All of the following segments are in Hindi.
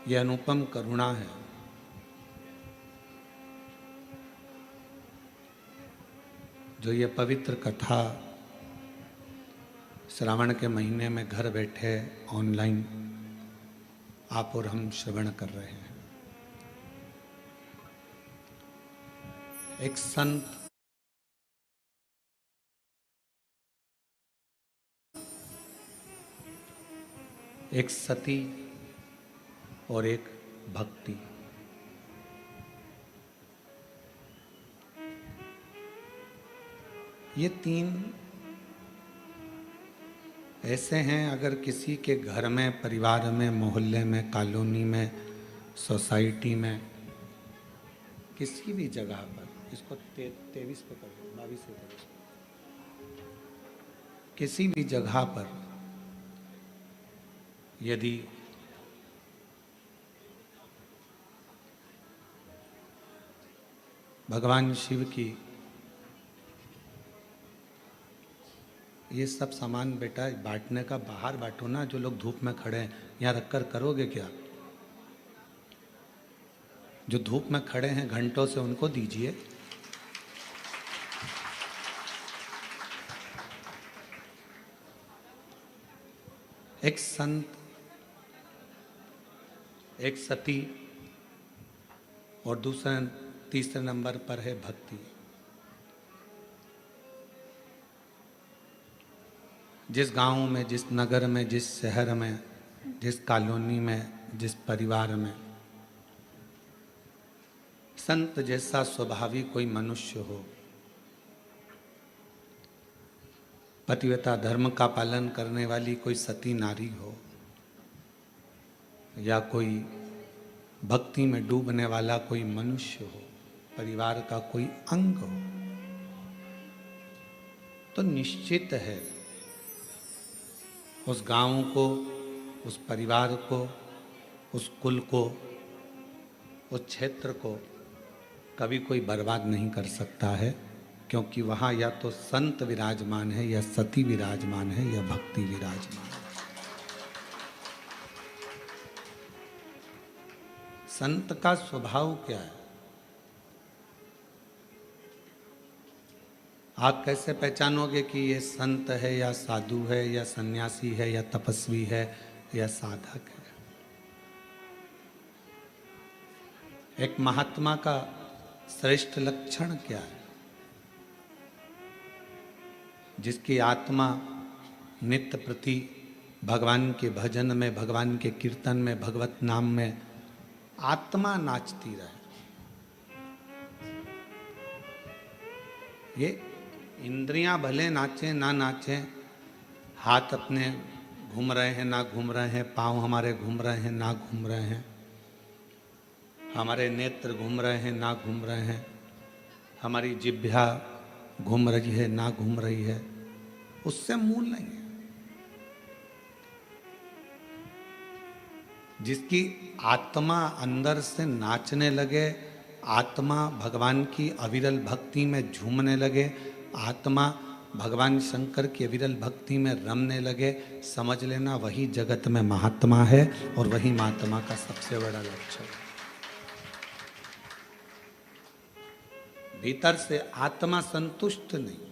ये अनुपम करुणा है। जो ये पवित्र कथा श्रावण के महीने में घर बैठे ऑनलाइन आप और हम श्रवण कर रहे हैं। एक संत एक सती और एक भक्ति। ये तीन ऐसे हैं, अगर किसी के घर में, परिवार में, मोहल्ले में, कॉलोनी में, सोसाइटी में, किसी भी जगह पर, इसको 23 पे कर दो, 22 पे कर दो, किसी भी जगह पर यदि भगवान शिव की ये सब सामान बेटा बांटने का बाहर बांटो ना, जो लोग धूप में खड़े हैं यहाँ रखकर करोगे क्या? जो धूप में खड़े हैं घंटों से उनको दीजिए। एक संत, एक सती और तीसरे नंबर पर है भक्ति। जिस गांव में, जिस नगर में, जिस शहर में, जिस कॉलोनी में, जिस परिवार में संत जैसा स्वभावी कोई मनुष्य हो, पतिव्रता धर्म का पालन करने वाली कोई सती नारी हो, या कोई भक्ति में डूबने वाला कोई मनुष्य हो, परिवार का कोई अंग हो, तो निश्चित है उस गांव को, उस परिवार को, उस कुल को, उस क्षेत्र को कभी कोई बर्बाद नहीं कर सकता है, क्योंकि वहाँ या तो संत विराजमान है, या सती विराजमान है, या भक्ति विराजमान है। संत का स्वभाव क्या है? आप कैसे पहचानोगे कि ये संत है, या साधु है, या सन्यासी है, या तपस्वी है, या साधक है? एक महात्मा का श्रेष्ठ लक्षण क्या है? जिसकी आत्मा नित्य प्रति भगवान के भजन में, भगवान के कीर्तन में, भगवत नाम में आत्मा नाचती रहे। ये इंद्रियां भले नाचें ना नाचें, हाथ अपने घूम रहे हैं ना घूम रहे हैं, पांव हमारे घूम रहे हैं ना घूम रहे हैं, हमारे नेत्र घूम रहे हैं ना घूम रहे हैं, हमारी जिह्वा घूम रही है ना घूम रही है, उससे मूल नहीं है। जिसकी आत्मा अंदर से नाचने लगे, आत्मा भगवान की अविरल भक्ति में झूमने लगे, आत्मा भगवान शंकर की अविरल भक्ति में रमने लगे, समझ लेना वही जगत में महात्मा है, और वही महात्मा का सबसे बड़ा लक्षण है। भीतर से आत्मा संतुष्ट नहीं।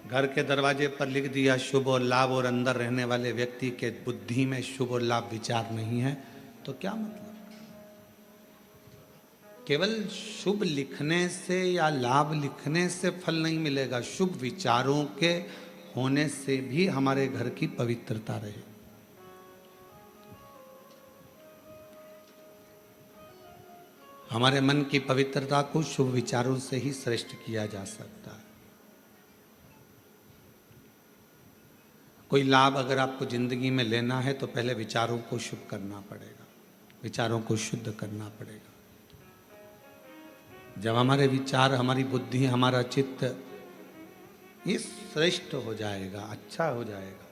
घर के दरवाजे पर लिख दिया शुभ और लाभ, और अंदर रहने वाले व्यक्ति के बुद्धि में शुभ और लाभ विचार नहीं है, तो क्या मतलब? केवल शुभ लिखने से या लाभ लिखने से फल नहीं मिलेगा, शुभ विचारों के होने से भी हमारे घर की पवित्रता रहे। हमारे मन की पवित्रता को शुभ विचारों से ही श्रेष्ठ किया जा सकता है। कोई लाभ अगर आपको जिंदगी में लेना है तो पहले विचारों को शुभ करना पड़ेगा, विचारों को शुद्ध करना पड़ेगा। जब हमारे विचार, हमारी बुद्धि, हमारा चित्त ये श्रेष्ठ हो जाएगा, अच्छा हो जाएगा,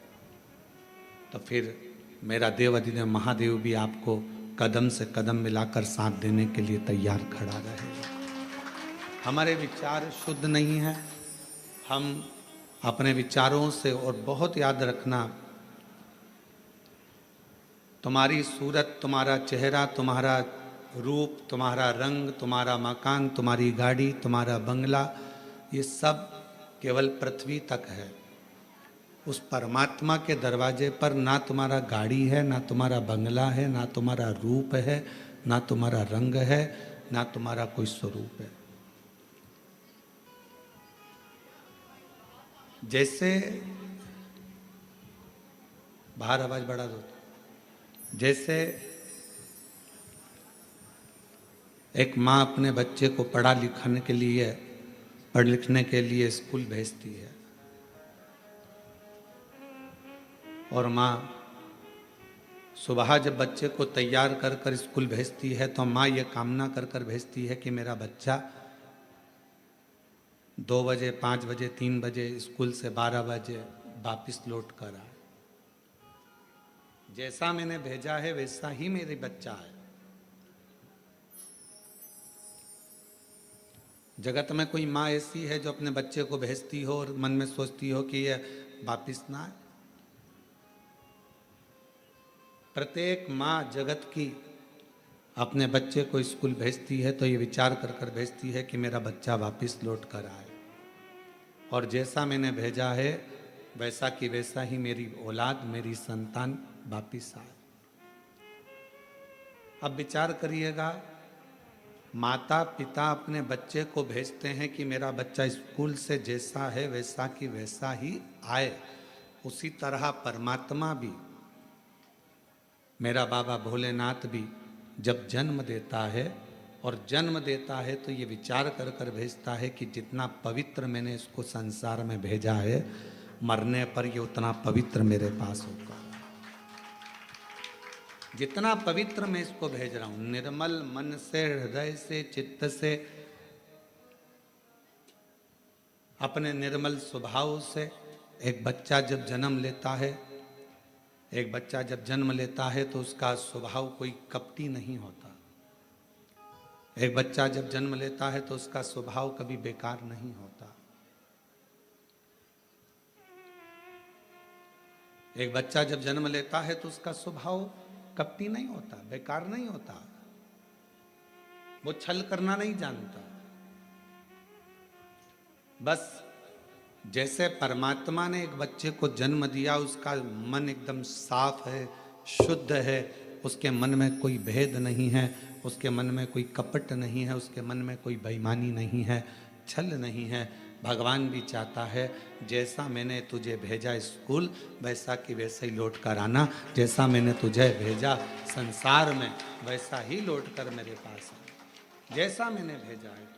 तो फिर मेरा देव अधिदेव महादेव भी आपको कदम से कदम मिलाकर साथ देने के लिए तैयार खड़ा रहेगा। हमारे विचार शुद्ध नहीं है, हम अपने विचारों से, और बहुत याद रखना, तुम्हारी सूरत, तुम्हारा चेहरा, तुम्हारा रूप, तुम्हारा रंग, तुम्हारा मकान, तुम्हारी गाड़ी, तुम्हारा बंगला, ये सब केवल पृथ्वी तक है। उस परमात्मा के दरवाजे पर ना तुम्हारा गाड़ी है, ना तुम्हारा बंगला है, ना तुम्हारा रूप है, ना तुम्हारा रंग है, ना तुम्हारा कोई स्वरूप है। जैसे बाहर आवाज बढ़ा दो। जैसे एक माँ अपने बच्चे को पढ़ लिखने के लिए स्कूल भेजती है, और माँ सुबह जब बच्चे को तैयार कर कर स्कूल भेजती है तो माँ ये कामना कर कर भेजती है कि मेरा बच्चा 2 बजे, 5 बजे, 3 बजे स्कूल से 12 बजे वापिस लौट कर आए। जैसा मैंने भेजा है वैसा ही मेरे बच्चा है। जगत में कोई माँ ऐसी है जो अपने बच्चे को भेजती हो और मन में सोचती हो कि यह वापिस ना आए? प्रत्येक माँ जगत की अपने बच्चे को स्कूल भेजती है तो ये विचार कर कर भेजती है कि मेरा बच्चा वापिस लौट कर आए, और जैसा मैंने भेजा है वैसा कि वैसा ही मेरी औलाद, मेरी संतान वापिस आए। अब विचार करिएगा, माता पिता अपने बच्चे को भेजते हैं कि मेरा बच्चा स्कूल से जैसा है वैसा कि वैसा ही आए, उसी तरह परमात्मा भी, मेरा बाबा भोलेनाथ भी जब जन्म देता है, और जन्म देता है तो ये विचार कर कर भेजता है कि जितना पवित्र मैंने इसको संसार में भेजा है, मरने पर ये उतना पवित्र मेरे पास होगा। जितना पवित्र मैं इसको भेज रहा हूं, निर्मल मन से, हृदय से, चित्त से, अपने निर्मल स्वभाव से। एक बच्चा जब जन्म लेता है तो उसका स्वभाव कोई कपटी नहीं होता। एक बच्चा जब जन्म लेता है तो उसका स्वभाव कभी बेकार नहीं होता। एक बच्चा जब जन्म लेता है तो उसका स्वभाव कपटी नहीं होता, बेकार नहीं होता, वो छल करना नहीं जानता। बस जैसे परमात्मा ने एक बच्चे को जन्म दिया, उसका मन एकदम साफ है, शुद्ध है, उसके मन में कोई भेद नहीं है, उसके मन में कोई कपट नहीं है, उसके मन में कोई बेईमानी नहीं है, छल नहीं है। भगवान भी चाहता है जैसा मैंने तुझे भेजा स्कूल वैसा कि वैसे ही लौट कर आना, जैसा मैंने तुझे भेजा संसार में वैसा ही लौट कर मेरे पास आना, जैसा मैंने भेजा है तुझे।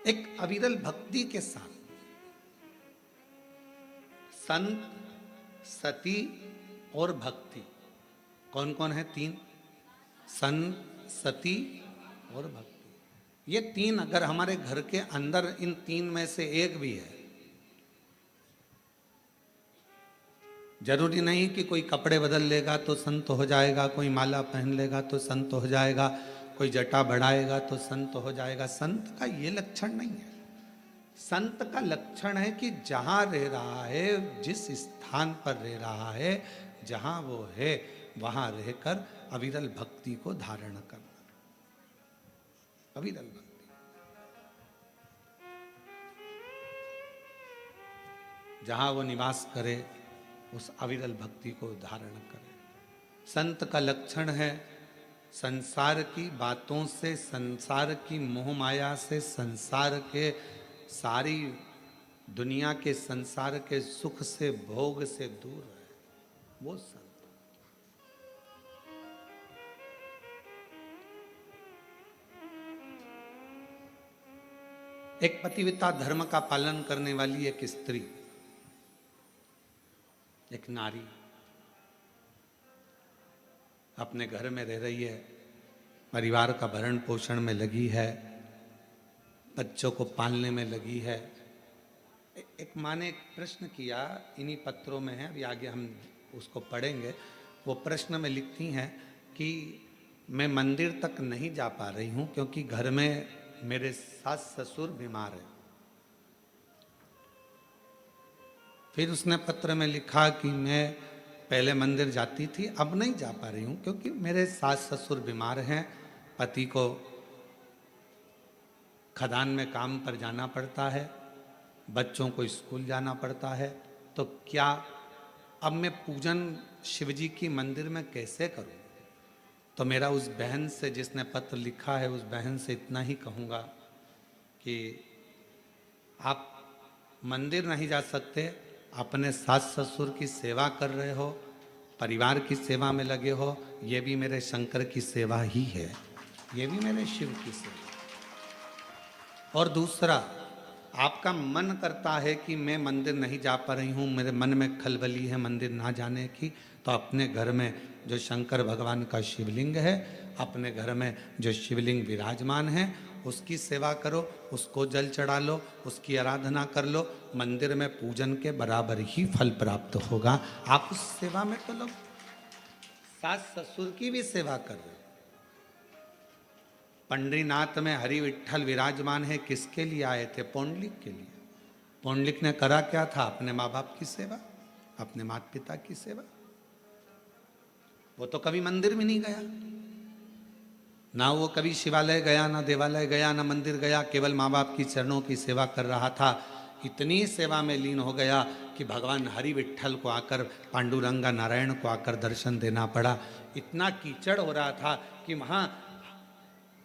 एक अविरल भक्ति के साथ संत, सती और भक्ति, कौन कौन है? 3, संत, सती और भक्ति। ये 3 अगर हमारे घर के अंदर इन 3 में से एक भी है, जरूरी नहीं कि कोई कपड़े बदल लेगा तो संत हो जाएगा, कोई माला पहन लेगा तो संत हो जाएगा, कोई जटा बढ़ाएगा तो संत हो जाएगा। संत का ये लक्षण नहीं है। संत का लक्षण है कि जहां रह रहा है, जिस स्थान पर रह रहा है, जहां वो है, वहां रहकर अविरल भक्ति को धारण करना। अविरल भक्ति, जहां वो निवास करे उस अविरल भक्ति को धारण करे। संत का लक्षण है संसार की बातों से, संसार की मोह माया से, संसार के सारी दुनिया के संसार के सुख से, भोग से दूर रहे, वो संत। एक पतिव्रता धर्म का पालन करने वाली एक स्त्री, एक नारी अपने घर में रह रही है, परिवार का भरण पोषण में लगी है, बच्चों को पालने में लगी है। एक माँ ने एक प्रश्न किया, इन्हीं पत्रों में है, अभी आगे हम उसको पढ़ेंगे। वो प्रश्न में लिखती हैं कि मैं मंदिर तक नहीं जा पा रही हूँ क्योंकि घर में मेरे सास ससुर बीमार है। फिर उसने पत्र में लिखा कि मैं पहले मंदिर जाती थी, अब नहीं जा पा रही हूँ क्योंकि मेरे सास ससुर बीमार हैं, पति को खदान में काम पर जाना पड़ता है, बच्चों को स्कूल जाना पड़ता है, तो क्या अब मैं पूजन शिवजी की मंदिर में कैसे करूं? तो मेरा उस बहन से जिसने पत्र लिखा है, उस बहन से इतना ही कहूँगा कि आप मंदिर नहीं जा सकते, अपने सास ससुर की सेवा कर रहे हो, परिवार की सेवा में लगे हो, ये भी मेरे शंकर की सेवा ही है, ये भी मेरे शिव की सेवा। और दूसरा, आपका मन करता है कि मैं मंदिर नहीं जा पा रही हूँ, मेरे मन में खलबली है मंदिर ना जाने की, तो अपने घर में जो शंकर भगवान का शिवलिंग है, अपने घर में जो शिवलिंग विराजमान है, उसकी सेवा करो, उसको जल चढ़ा लो, उसकी आराधना कर लो, मंदिर में पूजन के बराबर ही फल प्राप्त होगा। आप उस सेवा में तो लोग सास ससुर की भी सेवा कर रहे हो। पंडरीनाथ में हरि विठ्ठल विराजमान है, किसके लिए आए थे? पौंडलिक के लिए। पौंडलिक ने करा क्या था? अपने माँ बाप की सेवा, अपने माता पिता की सेवा। वो तो कभी मंदिर में नहीं गया, ना वो कभी शिवालय गया, ना देवालय गया, ना मंदिर गया, केवल माँ बाप की चरणों की सेवा कर रहा था। इतनी सेवा में लीन हो गया कि भगवान हरि विठ्ठल को आकर, पांडुरंगा नारायण को आकर दर्शन देना पड़ा। इतना कीचड़ हो रहा था कि वहाँ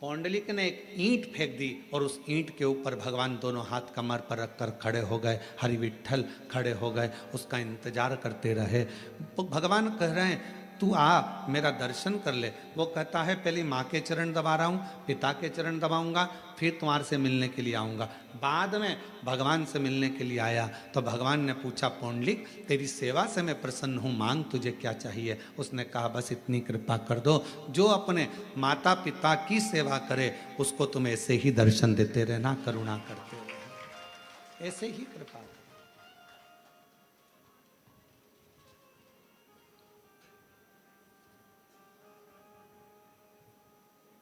पौंडलिक ने एक ईंट फेंक दी और उस ईंट के ऊपर भगवान दोनों हाथ कमर पर रखकर खड़े हो गए, हरि विठ्ठल खड़े हो गए, उसका इंतजार करते रहे। तो भगवान कह रहे हैं तू आ, मेरा दर्शन कर ले। वो कहता है पहले माँ के चरण दबा रहा हूँ, पिता के चरण दबाऊंगा, फिर तुम्हारे से मिलने के लिए आऊँगा। बाद में भगवान से मिलने के लिए आया तो भगवान ने पूछा, पौंडलिक तेरी सेवा से मैं प्रसन्न हूँ, मांग तुझे क्या चाहिए? उसने कहा बस इतनी कृपा कर दो, जो अपने माता पिता की सेवा करे उसको तुम ऐसे ही दर्शन देते रहना, करुणा करते रहना, ऐसे ही कृपा करो।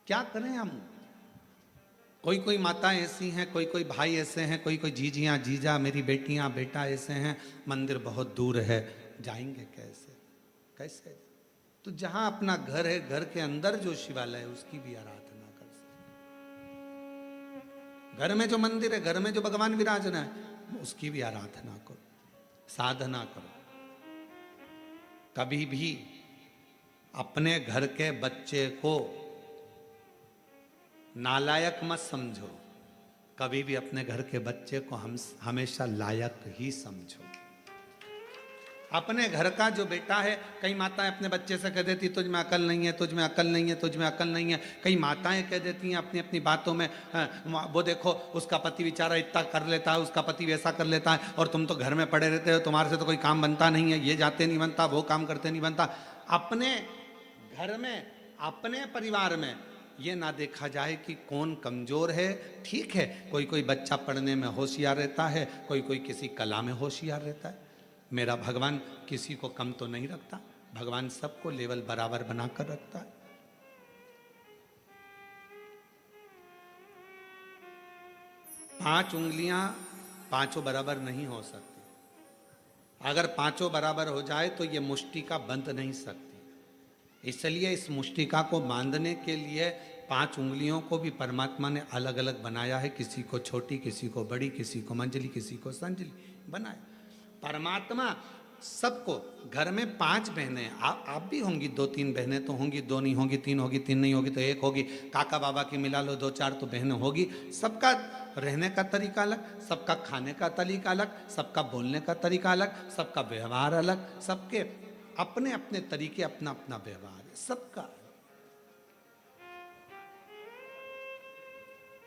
क्या करें हम? कोई कोई माता ऐसी हैं, कोई कोई भाई ऐसे हैं, कोई कोई जीजियाँ जीजा, मेरी बेटियाँ बेटा ऐसे हैं, मंदिर बहुत दूर है, जाएंगे कैसे? कैसे? तो जहां अपना घर है, घर के अंदर जो शिवालय है उसकी भी आराधना कर सकते। घर में जो मंदिर है, घर में जो भगवान विराजना है, उसकी भी आराधना करो, साधना करो। कभी भी अपने घर के बच्चे को नालायक मत समझो, कभी भी अपने घर के बच्चे को हम हमेशा लायक ही समझो। अपने घर का जो बेटा है, कई माताएं अपने बच्चे से कह देती तुझ में अकल नहीं है, तुझ में अकल नहीं है, तुझ में अकल नहीं है। कई माताएं कह देती हैं अपनी अपनी बातों में, वो देखो उसका पति बेचारा इतना कर लेता है, उसका पति वैसा कर लेता है, और तुम तो घर में पड़े रहते हो, तुम्हारे से तो कोई काम बनता नहीं है, ये जाते नहीं बनता, वो काम करते नहीं बनता। अपने घर में, अपने परिवार में ये ना देखा जाए कि कौन कमजोर है। ठीक है, कोई कोई बच्चा पढ़ने में होशियार रहता है, कोई कोई किसी कला में होशियार रहता है। मेरा भगवान किसी को कम तो नहीं रखता, भगवान सबको लेवल बराबर बनाकर रखता है। पांच उंगलियां पांचों बराबर नहीं हो सकती। अगर पांचों बराबर हो जाए तो ये मुष्टिका बंध नहीं सकती। इसलिए इस मुष्टिका को बांधने के लिए पांच उंगलियों को भी परमात्मा ने अलग अलग बनाया है, किसी को छोटी, किसी को बड़ी, किसी को मंजली, किसी को संजली बनाया। परमात्मा सबको, घर में पांच बहनें, आप भी होंगी, दो तीन बहनें तो होंगी, दो नहीं होगी, तीन होगी, तीन नहीं होगी तो एक होगी, काका बाबा की मिला लो दो चार तो बहनें होगी। सबका रहने का तरीका अलग, सबका खाने का तरीका अलग, सबका बोलने का तरीका अलग, सबका व्यवहार अलग, सबके अपने अपने तरीके, अपना अपना व्यवहार है सबका,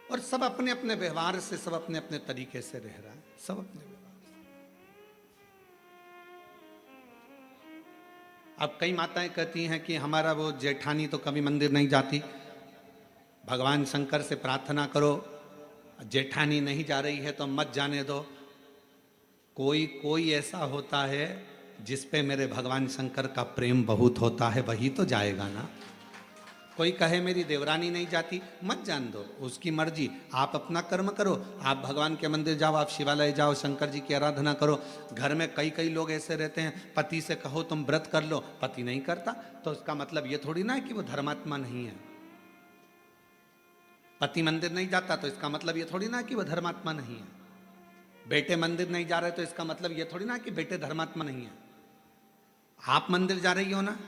और सब अपने अपने व्यवहार से, सब अपने अपने तरीके से रह रहा है, सब अपने व्यवहार। अब कई माताएं कहती हैं कि हमारा वो जेठानी तो कभी मंदिर नहीं जाती, भगवान शंकर से प्रार्थना करो, जेठानी नहीं जा रही है तो मत जाने दो। कोई कोई ऐसा होता है जिस पे मेरे भगवान शंकर का प्रेम बहुत होता है, वही तो जाएगा ना। कोई कहे मेरी देवरानी नहीं जाती, मत जान दो, उसकी मर्जी। आप अपना कर्म करो, आप भगवान के मंदिर जाओ, आप शिवालय जाओ, शंकर जी की आराधना करो। घर में कई कई लोग ऐसे रहते हैं, पति से कहो तुम व्रत कर लो, पति नहीं करता, तो उसका मतलब ये थोड़ी ना है कि वो धर्मात्मा नहीं है। पति मंदिर नहीं जाता तो इसका मतलब ये थोड़ी ना कि वो धर्मात्मा नहीं है। बेटे मंदिर नहीं जा रहे तो इसका मतलब ये थोड़ी ना कि बेटे धर्मात्मा नहीं है। आप मंदिर जा रही हो ना,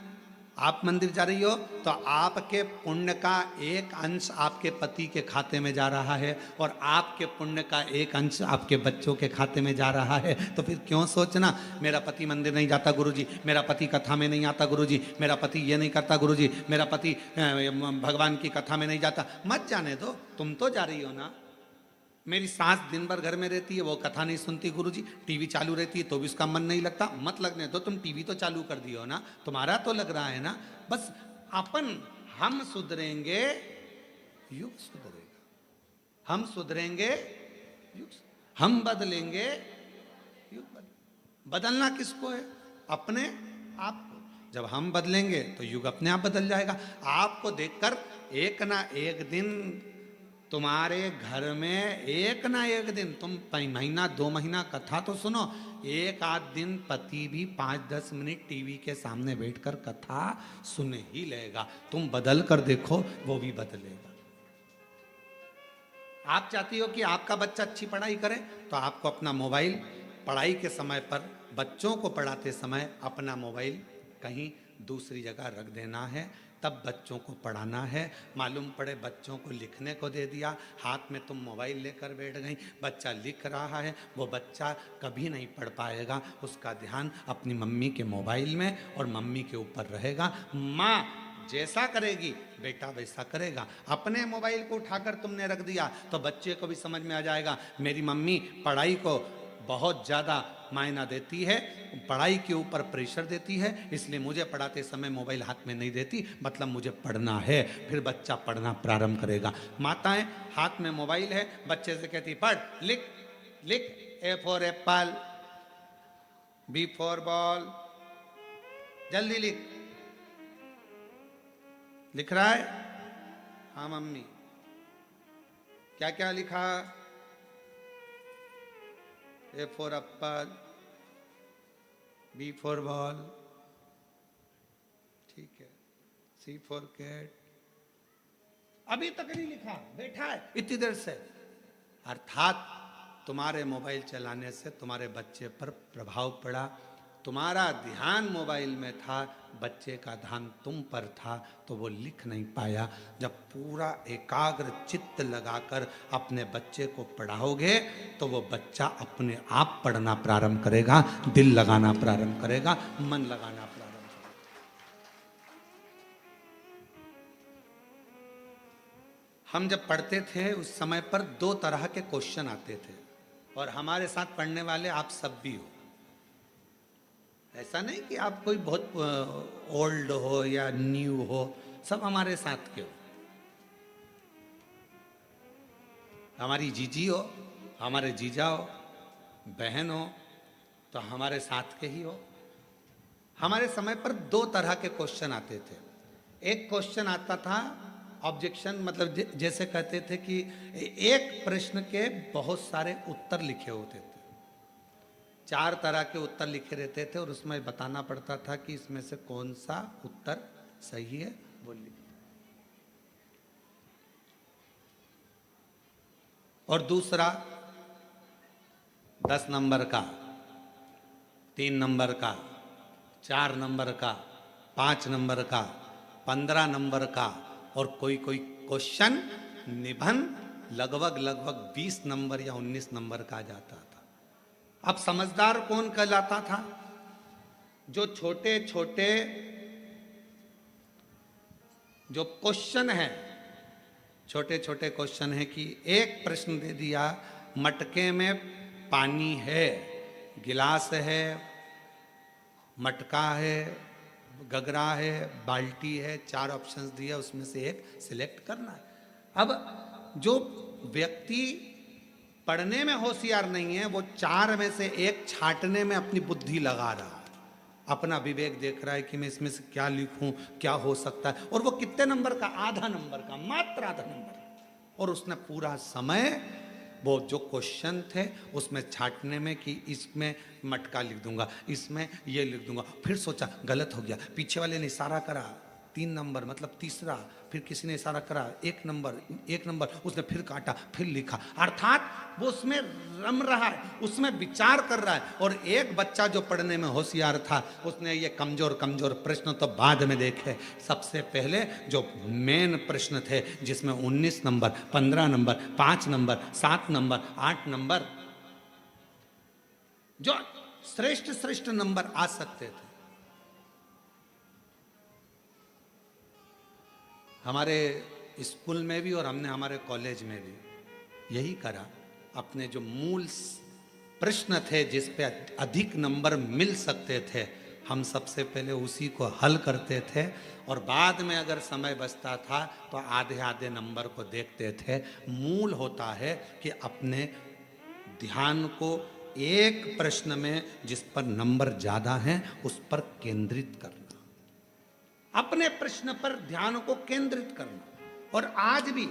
आप मंदिर जा रही हो तो आपके पुण्य का एक अंश आपके पति के खाते में जा रहा है और आपके पुण्य का एक अंश आपके बच्चों के खाते में जा रहा है। तो फिर क्यों सोचना मेरा पति मंदिर नहीं जाता गुरुजी, मेरा पति कथा में नहीं आता गुरुजी, मेरा पति ये नहीं करता गुरुजी, मेरा पति भगवान की कथा में नहीं जाता। मत जाने दो, तुम तो जा रही हो ना। मेरी सास दिन भर घर में रहती है, वो कथा नहीं सुनती गुरुजी, टीवी चालू रहती है तो भी उसका मन नहीं लगता। मत लगने दो, तुम टीवी तो चालू कर दियो ना, तुम्हारा तो लग रहा है ना। बस अपन हम सुधरेंगे युग सुधरेगा, हम सुधरेंगे युग, हम बदलेंगे युग बदलना किसको है? अपने आप को। जब हम बदलेंगे तो युग अपने आप बदल जाएगा। आपको देखकर एक ना एक दिन तुम्हारे घर में, एक ना एक दिन, तुम महीना 2 महीना कथा तो सुनो, एक आध दिन पति भी 5-10 मिनट टीवी के सामने बैठकर कथा सुन ही लेगा। तुम बदल कर देखो, वो भी बदलेगा। आप चाहती हो कि आपका बच्चा अच्छी पढ़ाई करे, तो आपको अपना मोबाइल पढ़ाई के समय पर, बच्चों को पढ़ाते समय अपना मोबाइल कहीं दूसरी जगह रख देना है, तब बच्चों को पढ़ाना है। मालूम पड़े बच्चों को लिखने को दे दिया, हाथ में तुम मोबाइल लेकर बैठ गई, बच्चा लिख रहा है, वो बच्चा कभी नहीं पढ़ पाएगा। उसका ध्यान अपनी मम्मी के मोबाइल में और मम्मी के ऊपर रहेगा। माँ जैसा करेगी बेटा वैसा करेगा। अपने मोबाइल को उठाकर तुमने रख दिया तो बच्चे को भी समझ में आ जाएगा मेरी मम्मी पढ़ाई को बहुत ज़्यादा मायना देती है, पढ़ाई के ऊपर प्रेशर देती है, इसलिए मुझे पढ़ाते समय मोबाइल हाथ में नहीं देती, मतलब मुझे पढ़ना है। फिर बच्चा पढ़ना प्रारंभ करेगा। माताएं हाथ में मोबाइल है, बच्चे से कहती पढ़, लिख लिख, A for apple, B for ball, जल्दी लिख। लिख रहा है? हाँ मम्मी। क्या क्या लिखा? A for apple, B for ball, ठीक है, C for cat, अभी तक नहीं लिखा, बैठा है इतनी देर से। अर्थात तुम्हारे मोबाइल चलाने से तुम्हारे बच्चे पर प्रभाव पड़ा, तुम्हारा ध्यान मोबाइल में था, बच्चे का ध्यान तुम पर था, तो वो लिख नहीं पाया। जब पूरा एकाग्र चित्त लगाकर अपने बच्चे को पढ़ाओगे तो वो बच्चा अपने आप पढ़ना प्रारंभ करेगा, दिल लगाना प्रारंभ करेगा, मन लगाना प्रारंभ करेगा। हम जब पढ़ते थे उस समय पर 2 तरह के क्वेश्चन आते थे, और हमारे साथ पढ़ने वाले आप सब भी हो। ऐसा नहीं कि आप कोई बहुत ओल्ड हो या न्यू हो, सब हमारे साथ के हो। हमारी जीजी हो, हमारे जीजा हो, बहन हो, तो हमारे साथ के ही हो। हमारे समय पर 2 तरह के क्वेश्चन आते थे। एक क्वेश्चन आता था ऑब्जेक्शन, मतलब जैसे कहते थे कि एक प्रश्न के बहुत सारे उत्तर लिखे होते थे, 4 तरह के उत्तर लिखे रहते थे, और उसमें बताना पड़ता था कि इसमें से कौन सा उत्तर सही है, बोलिए। और दूसरा 10 नंबर का, 3 नंबर का, 4 नंबर का, 5 नंबर का, 15 नंबर का, और कोई कोई क्वेश्चन निबंध लगभग 20 नंबर या 19 नंबर का जाता था। अब समझदार कौन कहलाता था? जो छोटे छोटे जो क्वेश्चन है, छोटे छोटे क्वेश्चन है कि एक प्रश्न दे दिया, मटके में पानी है, गिलास है, मटका है, गगरा है, बाल्टी है, 4 ऑप्शंस दिए, उसमें से एक सिलेक्ट करना है। अब जो व्यक्ति पढ़ने में होशियार नहीं है, वो 4 में से एक छांटने में अपनी बुद्धि लगा रहा है। अपना विवेक देख रहा है कि मैं इसमें से क्या लिखूं, क्या हो सकता है। और वो कितने नंबर का, आधा नंबर का, मात्र आधा नंबर। और उसने पूरा समय वो जो क्वेश्चन थे उसमें छांटने में कि इसमें मटका लिख दूंगा, इसमें ये लिख दूंगा। फिर सोचा गलत हो गया, पीछे वाले ने इशारा करा 3 नंबर मतलब तीसरा, फिर किसी ने इशारा करा 1 नंबर, 1 नंबर, उसने फिर काटा, फिर लिखा। अर्थात वो उसमें रम रहा है, उसमें विचार कर रहा है। और एक बच्चा जो पढ़ने में होशियार था, उसने ये कमजोर कमजोर प्रश्न तो बाद में देखे, सबसे पहले जो मेन प्रश्न थे जिसमें 19 number, 15 number, 5 number, 7 number, 8 number, जो श्रेष्ठ श्रेष्ठ नंबर आ सकते थे। हमारे स्कूल में भी और हमने हमारे कॉलेज में भी यही करा। अपने जो मूल प्रश्न थे जिस पे अधिक नंबर मिल सकते थे, हम सबसे पहले उसी को हल करते थे। और बाद में अगर समय बचता था तो आधे आधे नंबर को देखते थे। मूल होता है कि अपने ध्यान को एक प्रश्न में जिस पर नंबर ज्यादा हैं उस पर केंद्रित करना, अपने प्रश्न पर ध्यान को केंद्रित करना। और आज भी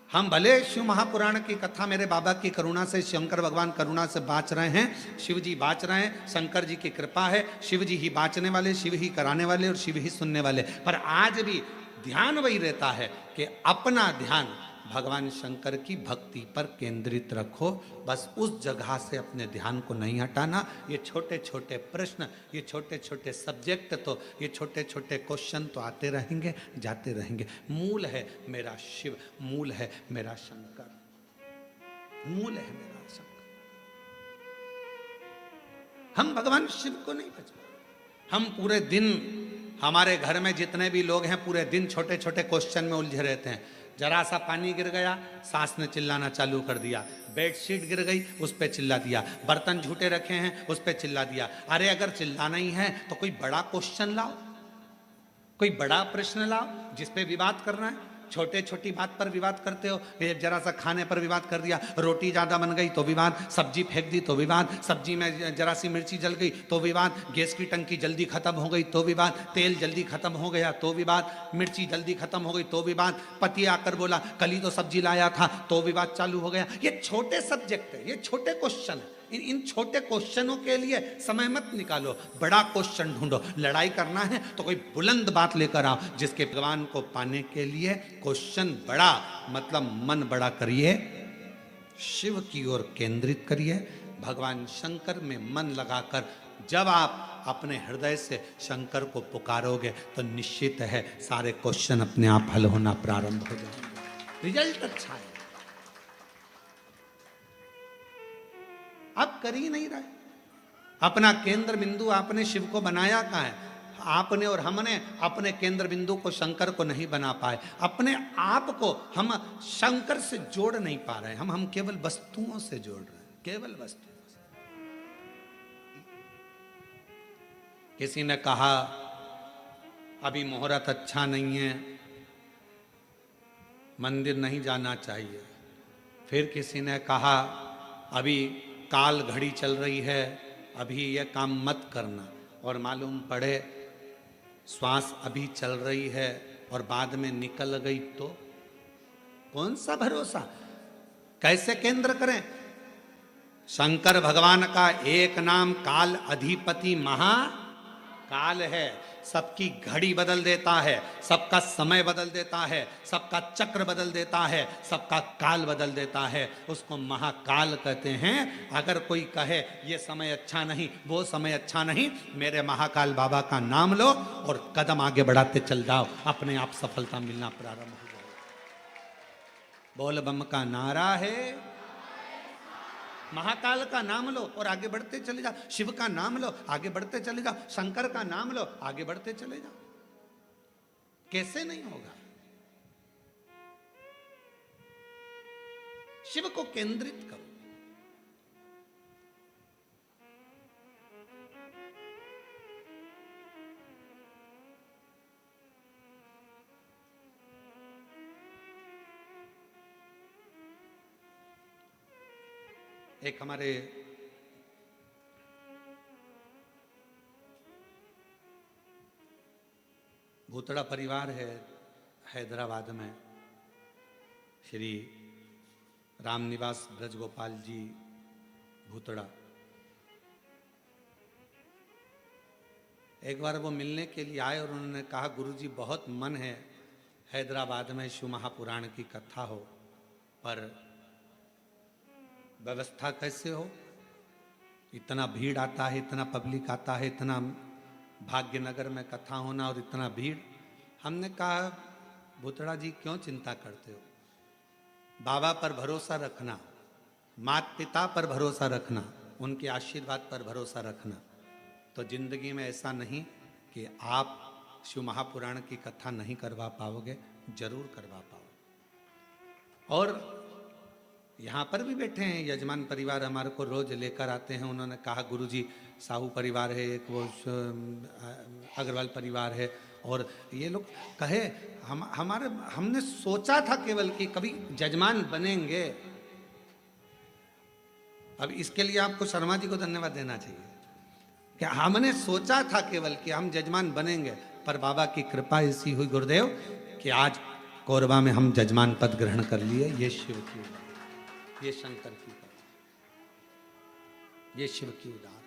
हम भले शिव महापुराण की कथा मेरे बाबा की करुणा से, शंकर भगवान करुणा से बाँच रहे हैं, शिव जी बाँच रहे हैं, शंकर जी की कृपा है, शिव जी ही बाँचने वाले, शिव ही कराने वाले और शिव ही सुनने वाले। पर आज भी ध्यान वही रहता है कि अपना ध्यान भगवान शंकर की भक्ति पर केंद्रित रखो। बस उस जगह से अपने ध्यान को नहीं हटाना। ये छोटे छोटे प्रश्न, ये छोटे छोटे सब्जेक्ट, तो ये छोटे छोटे क्वेश्चन तो आते रहेंगे जाते रहेंगे। मूल है मेरा शिव, मूल है मेरा शंकर, मूल है मेरा शंकर। हम भगवान शिव को नहीं बचा। हम पूरे दिन, हमारे घर में जितने भी लोग हैं पूरे दिन छोटे छोटे क्वेश्चन में उलझे रहते हैं। जरा सा पानी गिर गया, सास ने चिल्लाना चालू कर दिया, बेडशीट गिर गई उस पर चिल्ला दिया, बर्तन झूठे रखे हैं उस पर चिल्ला दिया। अरे अगर चिल्लाना ही है तो कोई बड़ा क्वेश्चन लाओ, कोई बड़ा प्रश्न लाओ जिस पे विवाद करना है। छोटे छोटी बात पर विवाद करते हो। ये जरा सा खाने पर विवाद कर दिया, रोटी ज्यादा बन गई तो विवाद, सब्जी फेंक दी तो विवाद, सब्जी में जरा सी मिर्ची जल गई तो विवाद, गैस की टंकी जल्दी खत्म हो गई तो विवाद, तेल जल्दी खत्म हो गया तो विवाद, मिर्ची जल्दी खत्म हो गई तो विवाद, पति आकर बोला कल ही तो सब्जी लाया था तो विवाद चालू हो गया। ये छोटे सब्जेक्ट है, ये छोटे क्वेश्चन है। इन छोटे क्वेश्चनों के लिए समय मत निकालो, बड़ा क्वेश्चन ढूंढो। लड़ाई करना है तो कोई बुलंद बात लेकर आओ जिसके भगवान को पाने के लिए क्वेश्चन बड़ा, मतलब मन बड़ा करिए, शिव की ओर केंद्रित करिए। भगवान शंकर में मन लगाकर जब आप अपने हृदय से शंकर को पुकारोगे तो निश्चित है सारे क्वेश्चन अपने आप हल होना प्रारंभ हो जाएंगे, रिजल्ट अच्छा है। आप कर ही नहीं रहे। अपना केंद्र बिंदु आपने शिव को बनाया कहाँ है? आपने और हमने अपने केंद्र बिंदु को शंकर को नहीं बना पाए। अपने आप को हम शंकर से जोड़ नहीं पा रहे हैं। हम केवल वस्तुओं से जोड़ रहे हैं, केवल वस्तुओं से। किसी ने कहा अभी मुहूर्त अच्छा नहीं है, मंदिर नहीं जाना चाहिए। फिर किसी ने कहा अभी काल घड़ी चल रही है, अभी यह काम मत करना। और मालूम पड़े श्वास अभी चल रही है और बाद में निकल गई तो कौन सा भरोसा? कैसे केंद्र करें? शंकर भगवान का एक नाम काल अधिपति महाकाल है। सबकी घड़ी बदल देता है, सबका समय बदल देता है, सबका चक्र बदल देता है, सबका काल बदल देता है। उसको महाकाल कहते हैं। अगर कोई कहे ये समय अच्छा नहीं, वो समय अच्छा नहीं, मेरे महाकाल बाबा का नाम लो और कदम आगे बढ़ाते चल जाओ, अपने आप सफलता मिलना प्रारंभ हो जाएगी। बोल बम का नारा है, महाकाल का नाम लो और आगे बढ़ते चले जाओ, शिव का नाम लो आगे बढ़ते चले जाओ, शंकर का नाम लो आगे बढ़ते चले जाओ। कैसे नहीं होगा? शिव को केंद्रित करो। एक हमारे भूतड़ा परिवार है हैदराबाद में, श्री रामनिवास ब्रजगोपाल जी भूतड़ा। एक बार वो मिलने के लिए आए और उन्होंने कहा, गुरुजी बहुत मन है हैदराबाद में शिव महापुराण की कथा हो, पर व्यवस्था कैसे हो? इतना भीड़ आता है, इतना पब्लिक आता है, इतना भाग्यनगर में कथा होना और इतना भीड़। हमने कहा, भूतड़ा जी क्यों चिंता करते हो? बाबा पर भरोसा रखना, माता पिता पर भरोसा रखना, उनके आशीर्वाद पर भरोसा रखना, तो जिंदगी में ऐसा नहीं कि आप शिव महापुराण की कथा नहीं करवा पाओगे, जरूर करवा पाओगे। और यहाँ पर भी बैठे हैं यजमान परिवार, हमारे को रोज लेकर आते हैं। उन्होंने कहा, गुरुजी साहू परिवार है, एक वो अग्रवाल परिवार है, और ये लोग कहे हमने सोचा था केवल कि कभी जजमान बनेंगे। अब इसके लिए आपको शर्मा जी को धन्यवाद देना चाहिए कि हमने सोचा था केवल कि हम जजमान बनेंगे, पर बाबा की कृपा ऐसी हुई गुरुदेव कि आज कोरबा में हम जजमान पद ग्रहण कर लिए। ये शिव की उदार, ये शंकर की उदार, ये शिव की उदार।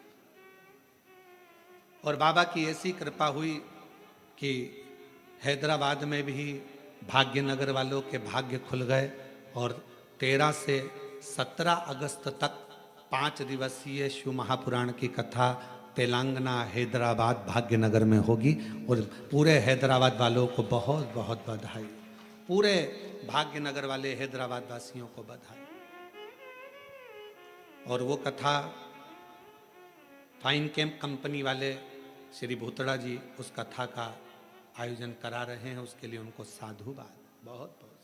और बाबा की ऐसी कृपा हुई कि हैदराबाद में भी भाग्यनगर वालों के भाग्य खुल गए, और 13 से 17 अगस्त तक 5 दिवसीय शिव महापुराण की कथा तेलंगाना हैदराबाद भाग्यनगर में होगी। और पूरे हैदराबाद वालों को बहुत बहुत बधाई, पूरे भाग्यनगर वाले हैदराबाद वासियों को बधाई। और वो कथा फाइन कैंप कंपनी वाले श्री भूतड़ा जी उस कथा का आयोजन करा रहे हैं, उसके लिए उनको साधुवाद, बहुत बहुत।